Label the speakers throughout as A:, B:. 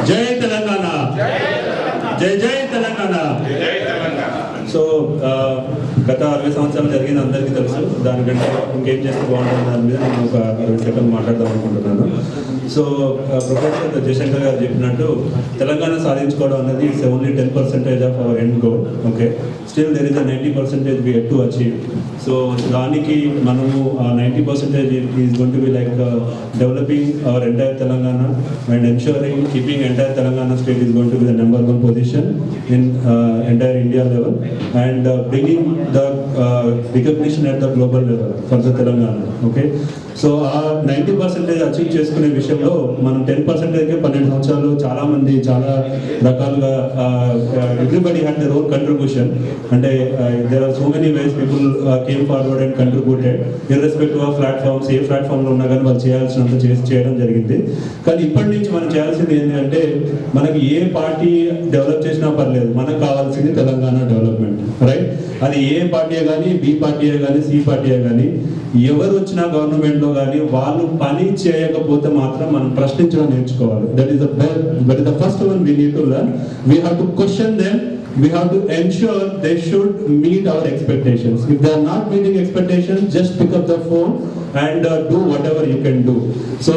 A: జై తెలంగాణ, జై జై తెలంగాణ. సో గత 60 సంవత్సరాలు జరిగింది అందరికీ తెలుసు. దానికంటే ఇంకేం చేస్తే బాగుంటుంది దాని మీద నేను ఒక 20 సెకండ్లు మాట్లాడదాం అనుకుంటున్నాను. సో ప్రొఫెసర్ జయశంకర్ గారు చెప్పినట్టు తెలంగాణ సాధించుకోవడం అనేది it's only 10% of our end goal. Okay, still there is 90% we have to achieve. So దానికి మనము 90% is going to be like developing our entire Telangana and ensuring keeping entire Telangana state is going to be the number 1 position in entire India level and bringing the recognition at the global level for the Telangana. Okay, so 90% achieve చేసుకునే విషయంలో మనం 10%కే 12 సంవత్సరాలు చాలా మంది చాలా రకాలుగా everybody had their own contribution. అంటే there are so many ways people came forward and contributed irrespective of platforms. ఏ ప్లాట్ఫామ్లో ఉన్నా కానీ వాళ్ళు చేయాల్సినంత చేయడం జరిగింది. కానీ ఇప్పటి నుంచి మనం చేయాల్సింది ఏంటంటే మనకి ఏ పార్టీ డెవలప్ చేసినా పర్లేదు, మనకు కావాల్సింది తెలంగాణ డెవలప్మెంట్. రైట్, అది ఏ పార్టీయే కానీ, బి పార్టీయే కానీ, సి పార్టీయే కానీ, ఎవరు వచ్చినా గవర్నమెంట్లో కానీ వాళ్ళు పని చేయకపోతే మాత్రం మనం ప్రశ్నించడం నేర్చుకోవాలి. That is the first one we need to learn. We have to question them. We have to ensure they should meet our expectations. If they are not meeting expectations, just pick up the phone and do whatever you can do. So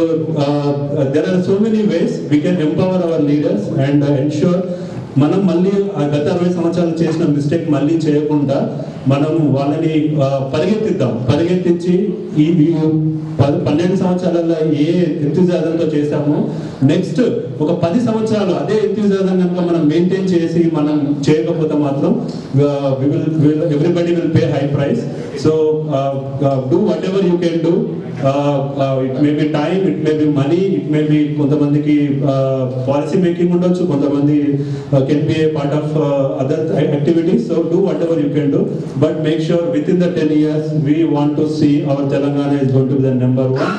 A: there are so many ways we can empower our leaders and ensure మనం మళ్ళీ గత 60 సంవత్సరాలు చేసిన mistake మళ్ళీ చేయకుండా మనం వాళ్ళని పరిగెత్తించి ఈ 12 సంవత్సరాలలో ఏ ఎంతూజియాజంతో చేశామో నెక్స్ట్ ఒక 10 సంవత్సరాలు అదే ఎంతూజియాజం కనుక మనం మెయింటైన్ చేసి మనం చేయకపోతే మాత్రం everybody will pay high price. So do what ever you can do. It may be time, it may be money, it may be కొంతమందికి పాలసీ మేకింగ్ ఉండొచ్చు, కొంతమంది can be a part of other activities. So do whatever you can do, but make sure within the 10 years we want to see our Telangana is going to be the number 1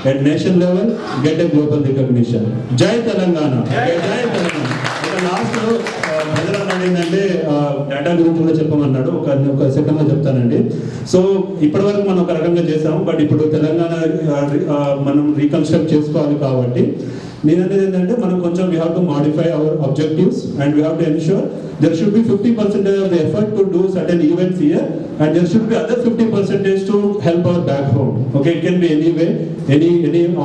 A: at nation level, get a global recognition. Jai Telangana, Jai Telangana. Last లో ప్రజలు ఏంటంటే data గురించి కూడా చెప్పమన్నాడు. ఒక second లో చెప్తానండి. So ఇప్పటి వరకు మనం ఒక రకంగా చేసాము, బట్ ఇప్పుడు తెలంగాణ మనం రీకన్స్ట్రక్ట్ చేసుకోవాలి కాబట్టి నేను అనేది ఏంటంటే మనం కొంచెం we have to modify our objectives and we have to ensure there should be 50% of the effort to do certain events here and there should be other 50% to help our back home. Okay, it can be any way, any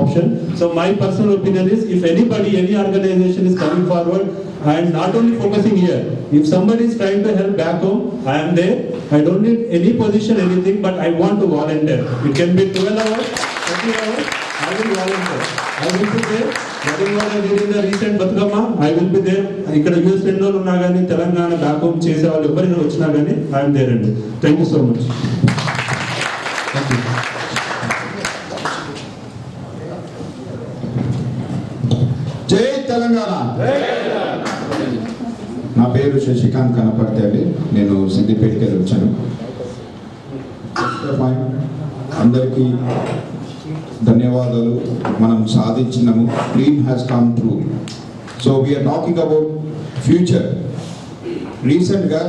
A: option. So my personal opinion is if anybody, any organization is coming forward and not only focusing here, if somebody is trying to help back home, I am there. I don't need any position, anything, but I want to volunteer. It can be 12 hours, 30 hours, I will volunteer. I will be there. That is what I did in the recent Batukama. I will be there. ఇక్కడ US లో ఉన్నా కానీ Telangana back home చేసే వాళ్ళు ఎవరైనా వచ్చినా కానీ I'm there అండి. Thank you so much.
B: జై తెలంగాణ. నా పేరు శశికాంత్ కనపర్తి అండి. నేను సిద్దిపేటకి వచ్చాను. అందరికీ ధన్యవాదాలు. మనం సాధించినాము. Dream has come true. So we're talking about future. రీసెంట్గా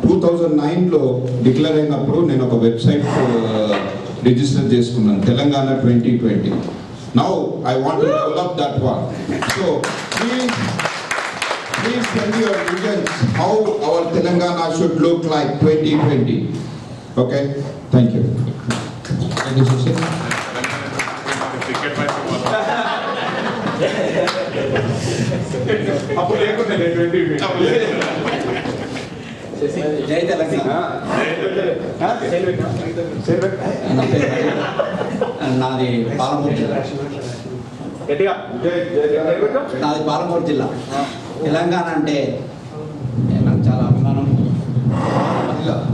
B: 2009లో డిక్లేర్ అయినప్పుడు నేను ఒక వెబ్సైట్ రిజిస్టర్ చేసుకున్నాను, Telangana 2020. Now I want to develop that one. So please tell your visions how our Telangana should look like 2020. Okay, thank you.
C: జై తెలంగాణ. నాది పాలమూరు జిల్లా. తెలంగాణ అంటే నాకు చాలా అభిమానం.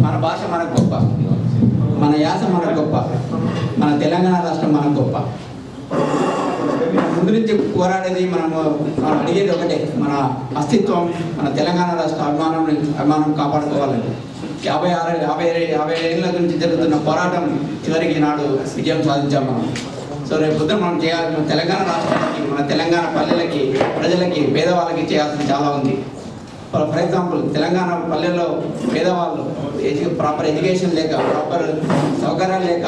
C: మన భాష మనకు గొప్ప, మన యాస మనకు గొప్ప, మన తెలంగాణ రాష్ట్రం మనకు గొప్ప. ముందు నుంచి పోరాడేది మనము అడిగేది ఒకటే, మన అస్తిత్వం, మన తెలంగాణ రాష్ట్ర అభిమానం కాపాడుకోవాలని. 50 ఏళ్ళ నుంచి జరుగుతున్న పోరాటం చివరికి నాడు విజయం సాధించాం మనం. సో రేపు పొద్దున మనం చేయాలి, మన తెలంగాణ రాష్ట్రానికి, మన తెలంగాణ పల్లెలకి, ప్రజలకి, పేదవాళ్ళకి చేయాల్సింది చాలా ఉంది. ఫర్ ఎగ్జాంపుల్, తెలంగాణ పల్లెల్లో పేదవాళ్ళు ప్రాపర్ ఎడ్యుకేషన్ లేక, ప్రాపర్ సౌకర్యాలు లేక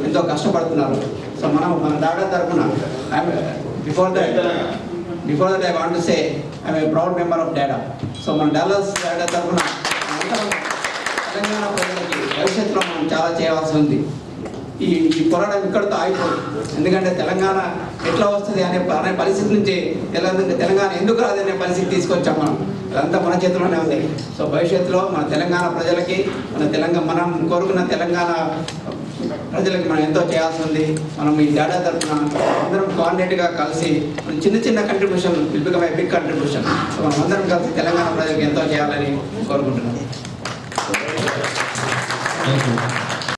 C: ఎంతో కష్టపడుతున్నారు. సో మన డాక్టర్ తరఫున before that before that I want to say I'm a proud member of DADA. So మన డాలస్ డాడా తరఫున తెలంగాణ ప్రజలకి భవిష్యత్తులో మనం చాలా చేయాల్సి ఉంది. ఈ పోరాటం ఇక్కడితో ఆగిపోదు. ఎందుకంటే తెలంగాణ ఎట్లా వస్తుంది అనే పరిస్థితి నుంచి తెలంగాణ ఎందుకు రాదనే పరిస్థితి తీసుకొచ్చాం మనం. అదంతా మన చేతిలోనే ఉంది. సో భవిష్యత్తులో మన తెలంగాణ ప్రజలకి మనం కోరుకున్న తెలంగాణ ప్రజలకి మనం ఎంతో చేయాల్సి ఉంది. మనం ఈ డాటా తరఫున అందరం కోఆర్డినేట్గా కలిసి చిన్న contribution will become a big contribution. So మనం అందరం కలిసి తెలంగాణ ప్రజలకు ఎంతో చేయాలని కోరుకుంటున్నాం.